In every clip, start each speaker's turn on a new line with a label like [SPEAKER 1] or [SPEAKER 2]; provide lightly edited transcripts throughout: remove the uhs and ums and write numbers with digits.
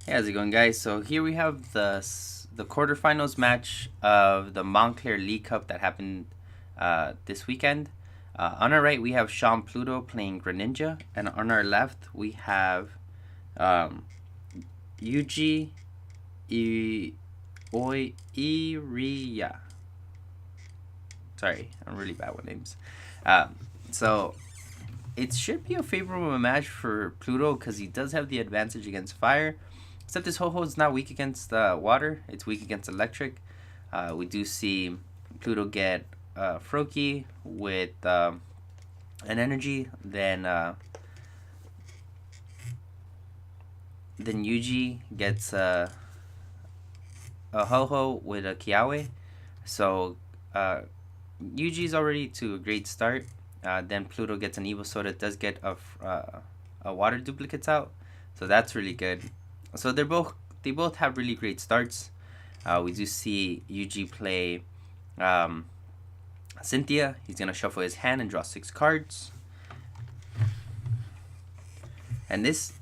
[SPEAKER 1] Hey, how's it going, guys? So here we have the quarterfinals match of the Montclair League Cup that happened this weekend. On our right, we have Sean Pluto playing Greninja, and on our left, we have um, Yuji Iriya. Sorry, I'm really bad with names. So it should be a favorable match for Pluto because he does have the advantage against fire. Except this Ho-Ho is not weak against water. It's weak against electric. We do see Pluto get Froakie with an energy. Then Yuji gets a Ho-Ho with a Kiawe. So Yuji's already to a great start. Then Pluto gets an Evo Soda. Does get a water duplicates out. So that's really good. So they both have really great starts. We do see Yuji play Cynthia. He's gonna shuffle his hand and draw 6 cards. And this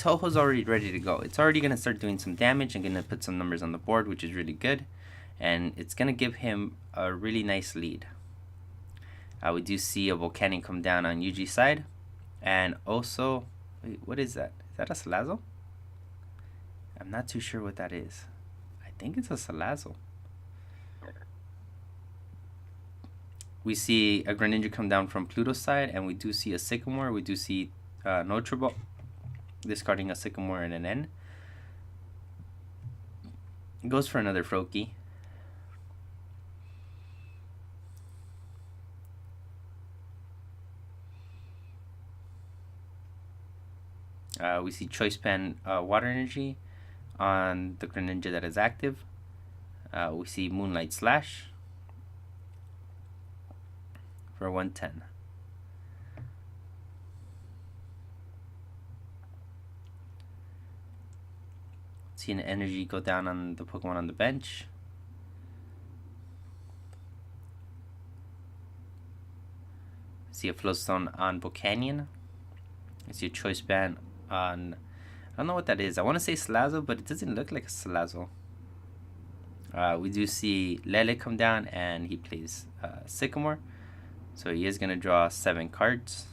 [SPEAKER 1] Ho-Ho's already ready to go. It's already gonna start doing some damage and gonna put some numbers on the board, which is really good. And it's gonna give him a really nice lead. We do see a Volcanion come down on Yuji's side. And also, wait, what is that? Is that a Salazzle? I'm not too sure what that is. I think it's a Salazzle. We see a Greninja come down from Pluto's side, and we do see a Sycamore. We do see Notrable discarding a Sycamore and an N. Goes for another Froakie. We see Choice Pen Water Energy on the Greninja that is active. We see Moonlight Slash for 110. See an energy go down on the Pokemon on the bench. See a Flowstone on Volcanion. I see a Choice Band on, I don't know what that is. I want to say Salazzle, but it doesn't look like a Salazzle. We do see Lele come down, and he plays Sycamore. So he is going to draw 7 cards.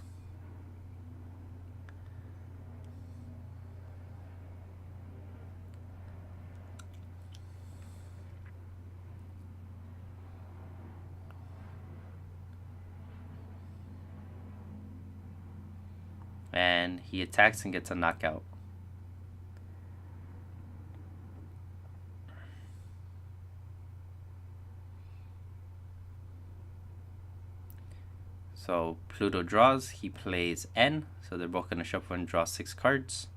[SPEAKER 1] And he attacks and gets a knockout. So Pluto draws, he plays N, so they're both going to shuffle and draw 6 cards.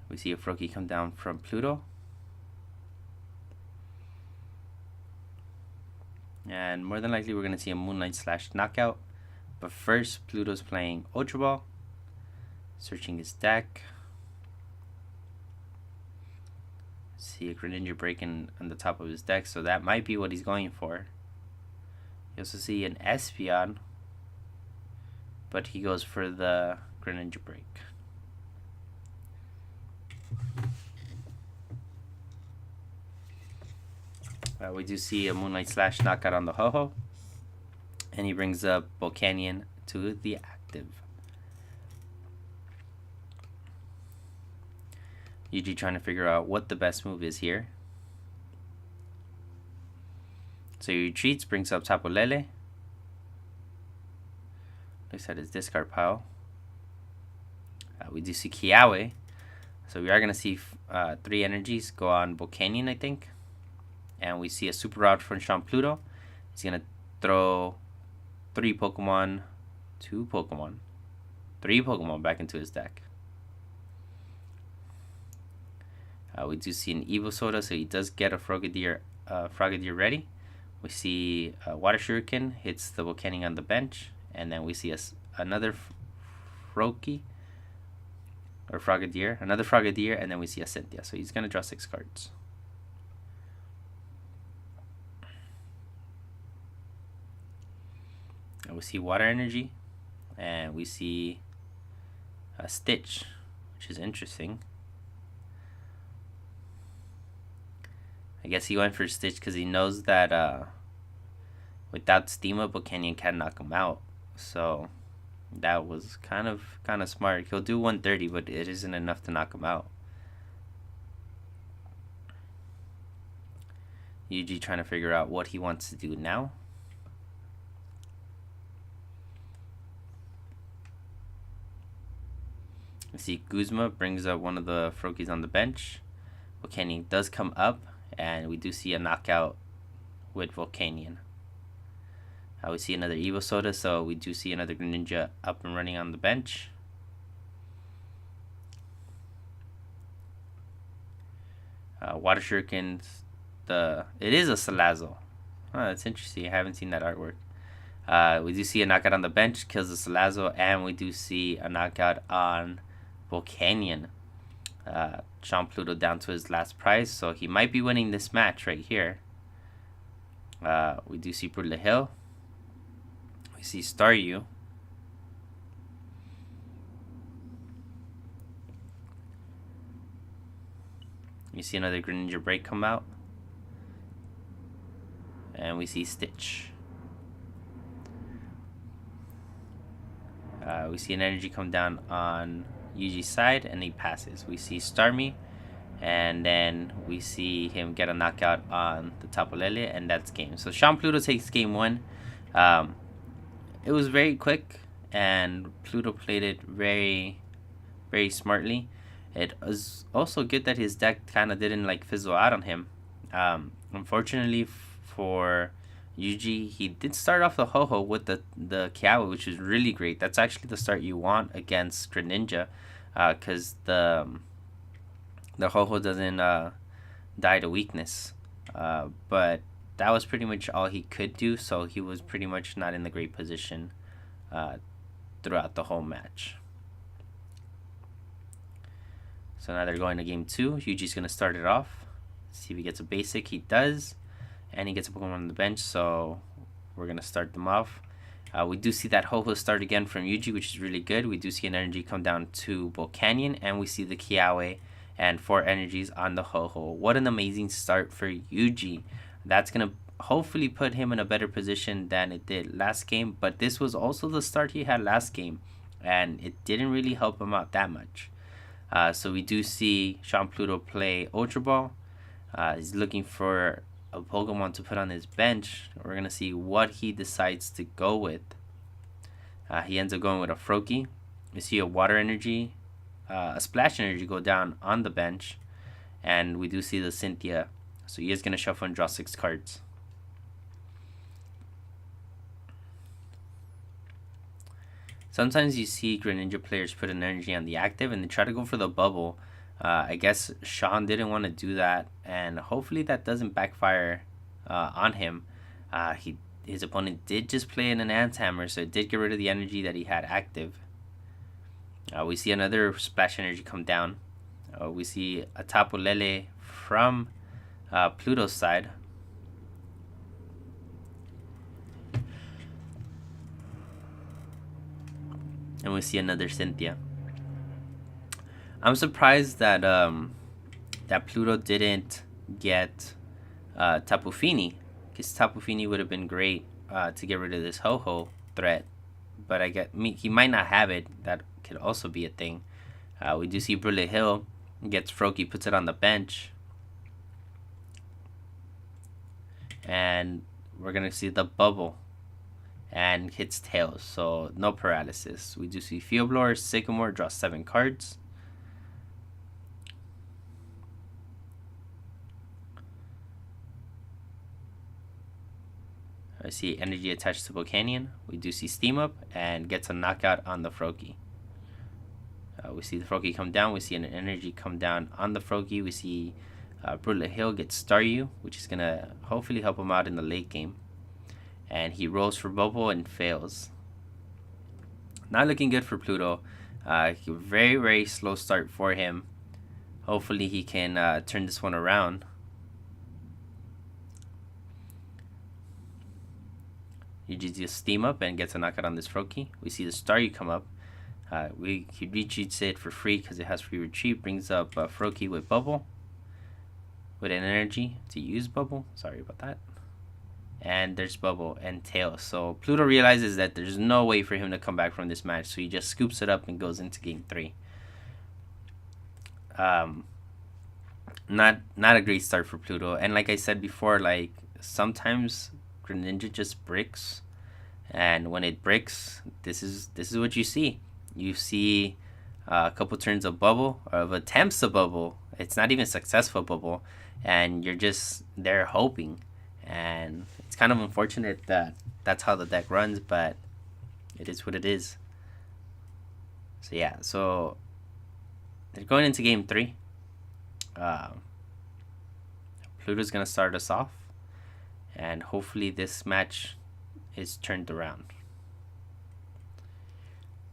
[SPEAKER 1] We see a Froakie come down from Pluto. And more than likely we're going to see a Moonlight Slash knockout. But first, Pluto's playing Ultra Ball. Searching his deck. See a Greninja breaking on the top of his deck, so that might be what he's going for. You also see an Espeon, but he goes for the Greninja break. We do see a Moonlight Slash knockout on the Ho-Ho, and he brings up Volcanion to the active. Yuji trying to figure out what the best move is here. So he retreats, brings up Tapu Lele. Looks at his discard pile. We do see Kiawe. So we are going to see 3 energies go on Volcanion, I think. And we see a Super Rod from Sean Pluto. He's going to throw 3 Pokemon back into his deck. We do see an Evo Soda, so he does get a Frogadier ready. We see Water Shuriken hits the Volcanion on the bench, and then we see another Froakie or Frogadier, another Frogadier, and then we see a Cynthia. So he's gonna draw 6 cards. And we see Water Energy and we see a Stitch, which is interesting. I guess he went for Stitch because he knows that without Steam Up, Volcanion can knock him out. So that was kind of smart. He'll do 130, but it isn't enough to knock him out. Yuji trying to figure out what he wants to do now. You see Guzma brings up one of the Froakies on the bench. Volcanion does come up, and we do see a knockout with Volcanion. We see another Evo Soda, so we do see another Greninja up and running on the bench. Water Shuriken, it is a Salazzle. Oh, that's interesting. I haven't seen that artwork. We do see a knockout on the bench, kills the Salazzle, and we do see a knockout on Volcanion. Sean Pluto down to his last prize, so he might be winning this match right here. We do see Brule Hill. We see Staryu. You see another Greninja break come out. And we see Stitch. We see an energy come down on Yuji's side, and he passes. We see Starmie, and then we see him get a knockout on the Tapu Lele, and that's game. So Sean Pluto takes game 1. It was very quick, and Pluto played it very, very smartly. It was also good that his deck kind of didn't like fizzle out on him. Unfortunately for Yuji, he did start off the Ho-Ho with the Kiawe, which is really great. That's actually the start you want against Greninja, because the Ho-Ho doesn't die to weakness. But that was pretty much all he could do, so he was pretty much not in the great position throughout the whole match. So now they're going to game 2. Yuji's going to start it off. See if he gets a basic. He does. And he gets a Pokemon on the bench, so we're going to start them off. We do see that Ho-Ho start again from Yuji, which is really good. We do see an energy come down to Volcanion, and we see the Kiawe and 4 energies on the Ho-Ho. What an amazing start for Yuji. That's going to hopefully put him in a better position than it did last game, but this was also the start he had last game, and it didn't really help him out that much. So we do see Sean Pluto play Ultra Ball. He's looking for a Pokemon to put on his bench. We're going to see what he decides to go with. He ends up going with a Froakie. We see a Water Energy, a Splash Energy go down on the bench. And we do see the Cynthia. So he is going to shuffle and draw 6 cards. Sometimes you see Greninja players put an energy on the active and they try to go for the bubble. I guess Sean didn't want to do that, and hopefully that doesn't backfire on him. His opponent did just play in an Ant Hammer, so it did get rid of the energy that he had active. We see another Splash Energy come down. We see a Tapu Lele from Pluto's side. And we see another Cynthia. I'm surprised that that Pluto didn't get Tapu Fini, because Tapu Fini would have been great to get rid of this Ho-Ho threat. But he might not have it. That could also be a thing. We do see Brule Hill gets Froakie, puts it on the bench. And we're going to see the bubble. And hits Tails, so no paralysis. We do see Field Blower, Sycamore, draw 7 cards. I see energy attached to Volcanion. We do see Steam Up and gets a knockout on the Froakie. We see the Froakie come down. We see an energy come down on the Froakie. We see Brule Hill get Staryu, which is going to hopefully help him out in the late game. And he rolls for Bubble and fails. Not looking good for Pluto. Very, very slow start for him. Hopefully he can turn this one around. You just steam up and gets a knockout on this Froakie. We see the Staryu come up. He retreats it for free because it has free retreat. Brings up Froakie with Bubble. With an energy to use Bubble. Sorry about that. And there's Bubble and Tail. So Pluto realizes that there's no way for him to come back from this match. So he just scoops it up and goes into game 3. Not a great start for Pluto. And like I said before, like sometimes Greninja just bricks. And when it bricks, this is what you see. You see a couple turns of Bubble, of attempts of Bubble. It's not even successful Bubble. And you're just there hoping. And it's kind of unfortunate that that's how the deck runs, but it is what it is. So yeah, so they're going into game 3. Pluto's going to start us off. And hopefully this match is turned around.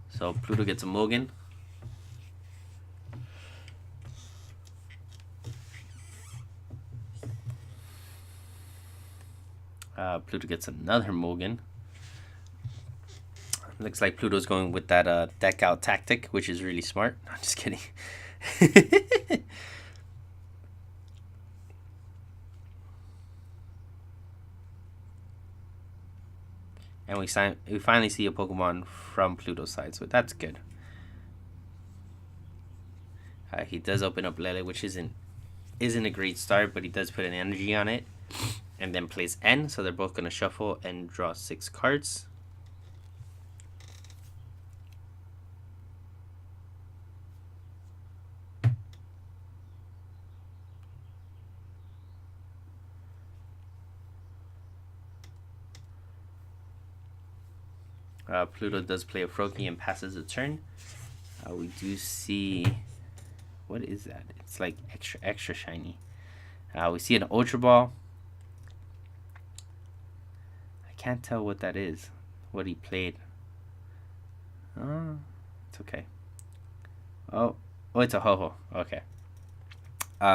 [SPEAKER 1] So Pluto gets a Mulligan. Pluto gets another Mulligan. Looks like Pluto's going with that deck out tactic, which is really smart. I'm just kidding. And we finally see a Pokemon from Pluto's side, so that's good. He does open up Lele, which isn't a great start, but he does put an energy on it. And then plays N, so they're both going to shuffle and draw 6 cards. Pluto does play a Froakie and passes a turn. We do see... What is that? It's like extra shiny. We see an Ultra Ball. Can't tell what that is, what he played. It's okay. Oh, it's a Ho-Oh. Okay.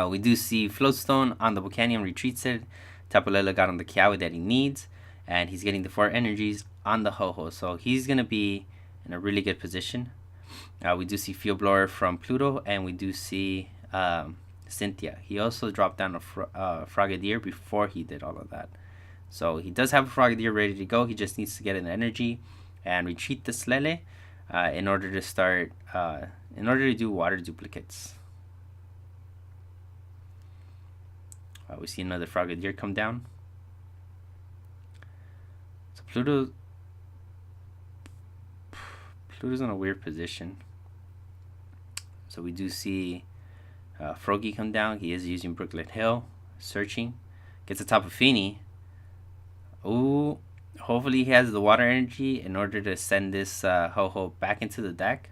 [SPEAKER 1] We do see Floatstone on the Volcanion, retreats it. Tapu Lele got on the Kiawe that he needs, and he's getting the 4 energies on the Ho-Oh, so he's gonna be in a really good position. We do see Field Blower from Pluto, and we do see Cynthia. He also dropped down a Frogadier before he did all of that. So he does have a Frogadier ready to go. He just needs to get an energy and retreat this Lele in order to start, in order to do water duplicates. We see another Frogadier come down. So Pluto's in a weird position. So we do see Froakie come down. He is using Brooklet Hill, searching, gets the Tapu Fini. Ooh, hopefully he has the water energy in order to send this Ho-Oh back into the deck.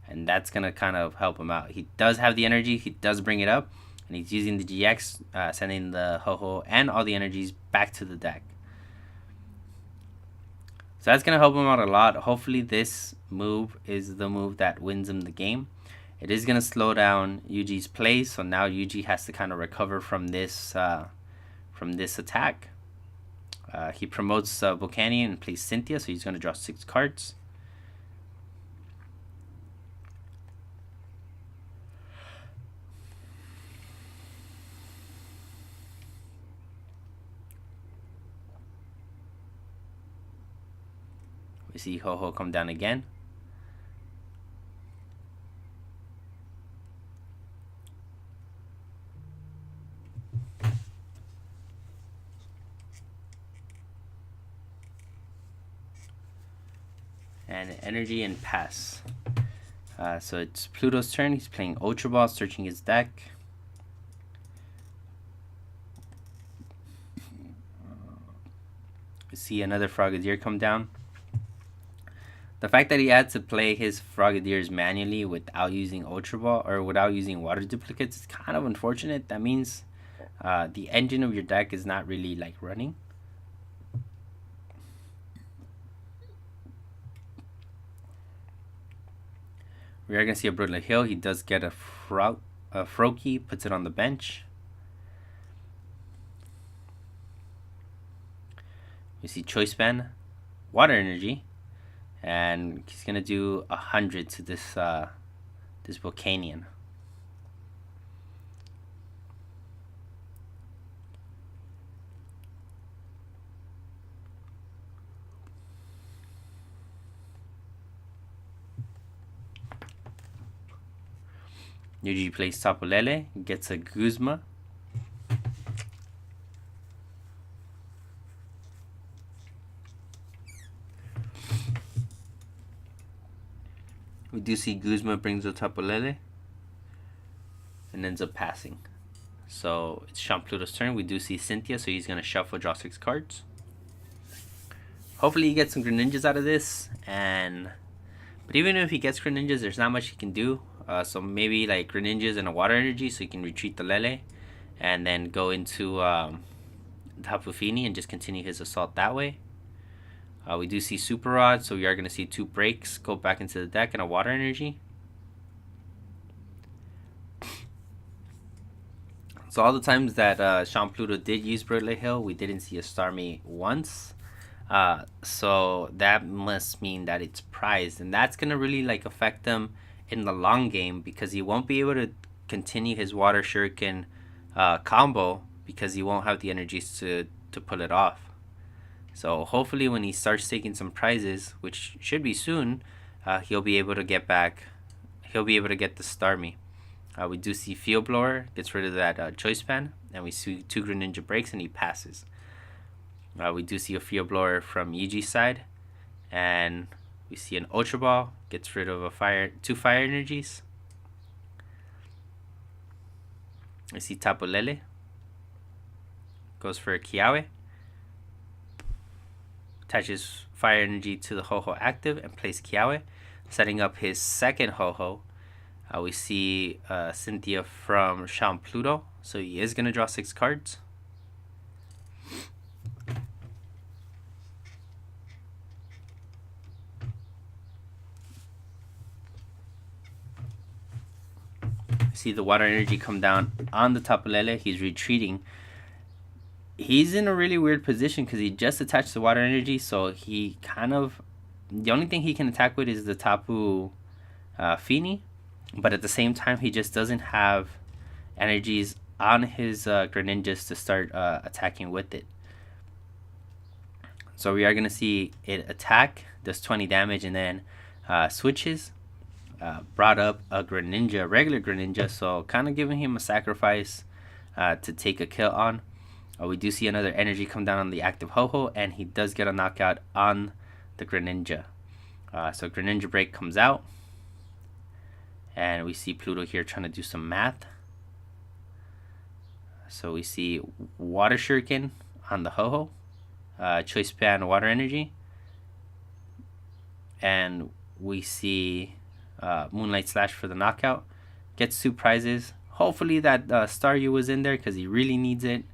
[SPEAKER 1] And that's going to kind of help him out. He does have the energy. He does bring it up. And he's using the GX, sending the Ho-Oh and all the energies back to the deck. So that's going to help him out a lot. Hopefully this move is the move that wins him the game. It is going to slow down Yuji's play. So now Yuji has to kind of recover from this attack. He promotes Volcanion and plays Cynthia, so he's going to draw 6 cards. We see Ho-Oh come down again. And energy and pass. So it's Pluto's turn. He's playing Ultra Ball, searching his deck. We see another Frogadier come down. The fact that he had to play his Frogadiers manually without using Ultra Ball or without using water duplicates is kind of unfortunate. That means the engine of your deck is not really like running. We are going to see a Brooklet Hill. He does get a Froakie, puts it on the bench. We see Choice Band. water energy, and he's gonna do 100 to this this Volcanion. Yuji plays Tapu Lele, gets a Guzma. We do see Guzma brings the Tapu Lele and ends up passing. So it's Shampluto's turn. We do see Cynthia, so he's gonna shuffle, draw 6 cards. Hopefully he gets some Greninjas out of this, but even if he gets Greninjas, there's not much he can do. So maybe like Greninjas and a Water Energy, so he can retreat the Lele, and then go into Tapu Fini and just continue his assault that way. We do see Super Rod, so we are going to see 2 breaks go back into the deck and a Water Energy. So all the times that Shampluto did use Brilliant Hill, we didn't see a Starmie once. So that must mean that it's prized, and that's gonna really like affect him in the long game, because he won't be able to continue his Water Shuriken combo because he won't have the energies to pull it off. So hopefully when he starts taking some prizes, which should be soon, he'll be able to get back. He'll be able to get the Starmie. We do see Field Blower gets rid of that Choice Band, and we see 2 Greninja breaks and he passes. We do see a Field Blower from Yuji's side, and we see an Ultra Ball gets rid of 2 fire energies. We see Tapu Lele goes for a Kiawe, attaches fire energy to the Ho-Oh active and plays Kiawe, setting up his second Ho-Oh. We see Cynthia from Shampluto, so he is going to draw 6 cards. See the water energy come down on the Tapu Lele. He's retreating. He's in a really weird position because he just attached the water energy, so he kind of... The only thing he can attack with is the Tapu Fini, but at the same time, he just doesn't have energies on his Greninjas to start attacking with it. So we are going to see it attack, does 20 damage, and then switches. Brought up a Greninja, regular Greninja, so kind of giving him a sacrifice to take a kill on. We do see another energy come down on the active Ho-Oh, and he does get a knockout on the Greninja. So Greninja Break comes out, and we see Pluto here trying to do some math. So we see Water Shuriken on the Ho-Oh, Choice Band Water Energy, and we see Moonlight Slash for the knockout. Gets 2 prizes. Hopefully that Staryu was in there because he really needs it.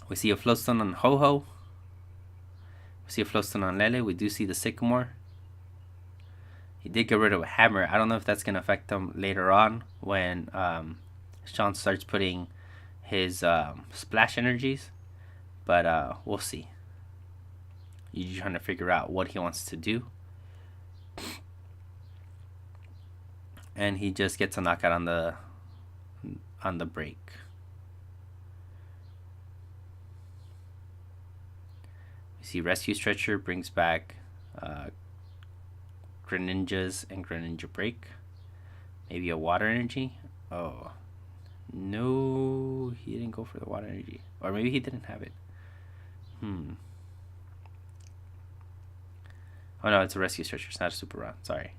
[SPEAKER 1] We see a Floatstone on Ho-Oh. We see a Floatstone on Lele. We do see the Sycamore. He did get rid of a Hammer. I don't know if that's going to affect him later on when Sean starts putting his splash energies. But we'll see. You're trying to figure out what he wants to do. And he just gets a knockout on the break. We see Rescue Stretcher brings back Greninjas and Greninja Break. Maybe a Water Energy. Oh, no, he didn't go for the Water Energy. Or maybe he didn't have it. Oh no, it's a Rescue Stretcher. It's not a Super Rod. Sorry.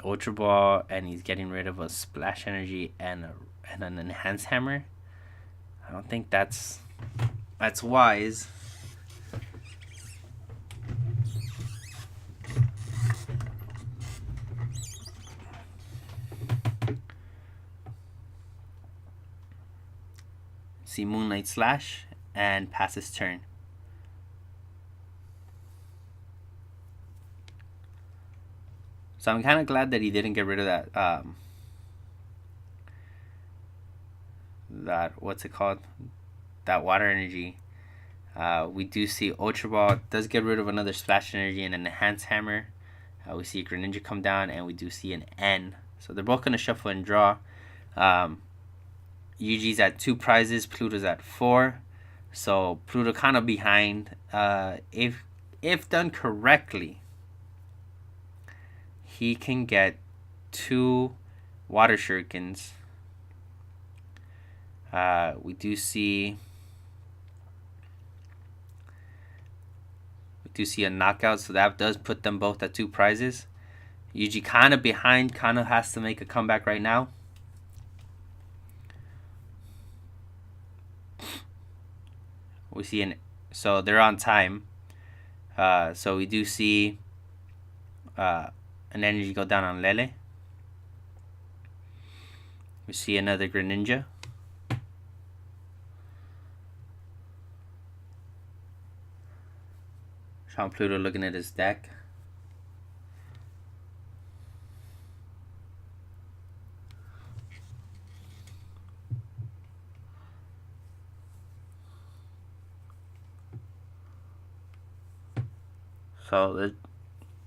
[SPEAKER 1] Ultra Ball, and he's getting rid of a Splash Energy and an Enhanced Hammer. I don't think that's wise. See Moonlight Slash and pass his turn. So I'm kind of glad that he didn't get rid of that what's it called? that water energy. We do see Ultra Ball does get rid of another Splash Energy and an Enhanced Hammer. We see Greninja come down, and we do see an N. So they're both going to shuffle and draw. Yuji's at 2 prizes, Pluto's at 4. So Pluto kind of behind. If done correctly, he can get 2 Water Shurikens. We do see a knockout, so that does put them both at 2 prizes. Yuji kind of behind, kind of has to make a comeback right now. We see so they're on time. So we do see an energy go down on Lele. We see another Greninja. Sean Pluto looking at his deck. So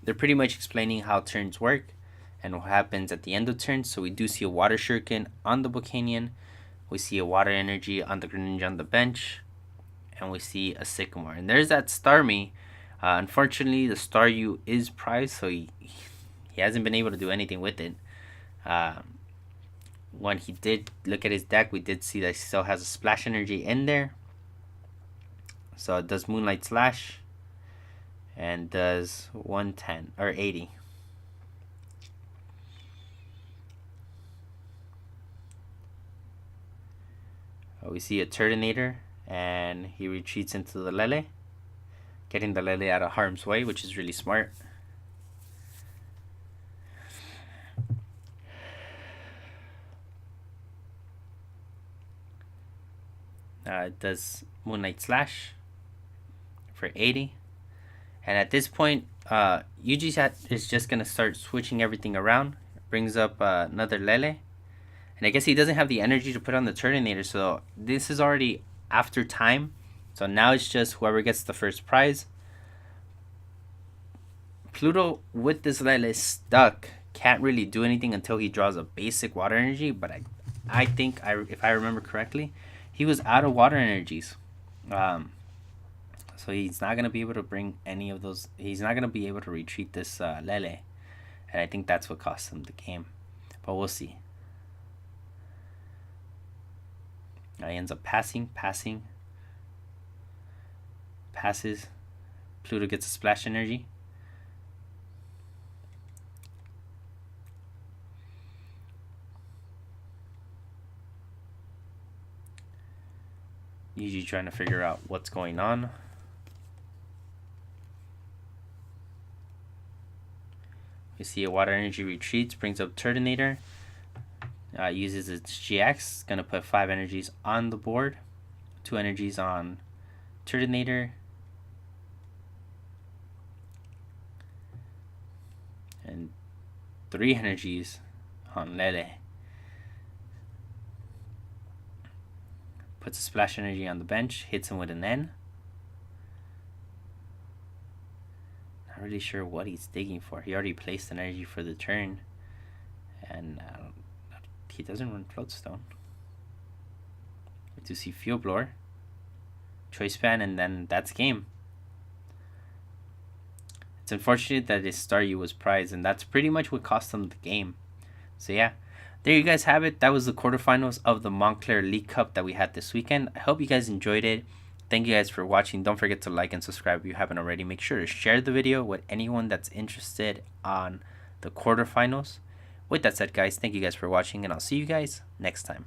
[SPEAKER 1] they're pretty much explaining how turns work and what happens at the end of turns. So we do see a Water Shuriken on the Volcanion. We see a Water Energy on the Greninja on the bench. And we see a Sycamore. And there's that Starmie. Unfortunately, the Staryu is prized, so he hasn't been able to do anything with it. When he did look at his deck, we did see that he still has a Splash Energy in there. So it does Moonlight Slash. And does 110 or 80. We see a Turtonator, and he retreats into the Lele, getting the Lele out of harm's way, which is really smart. It does Moonlight Slash for 80. And at this point, Yuji is just going to start switching everything around. Brings up another Lele. And I guess he doesn't have the energy to put on the Turtonator. So this is already after time. So now it's just whoever gets the first prize. Pluto with this Lele stuck. Can't really do anything until he draws a basic water energy. But I think, if I remember correctly, he was out of water energies. So he's not going to be able to bring any of those. He's not going to be able to retreat this Lele. And I think that's what cost him the game. But we'll see. He ends up passing. Passes. Pluto gets a Splash Energy. Usually trying to figure out what's going on. We see a Water Energy retreats, brings up Turtonator, uses its GX, gonna put 5 energies on the board, 2 energies on Turtonator, and 3 energies on Lele. Puts a Splash Energy on the bench, hits him with an N. Not really sure what he's digging for. He already placed an energy for the turn, and he doesn't run Floatstone. We do see Field Blower, Choice Band, and then that's game. It's unfortunate that his Staryu was prized, and that's pretty much what cost him the game. So yeah, there you guys have it. That was the quarterfinals of the Montclair League Cup that we had this weekend. I hope you guys enjoyed it. Thank you guys for watching. Don't forget to like and subscribe if you haven't already. Make sure to share the video with anyone that's interested on the quarterfinals. With that said, guys, thank you guys for watching, and I'll see you guys next time.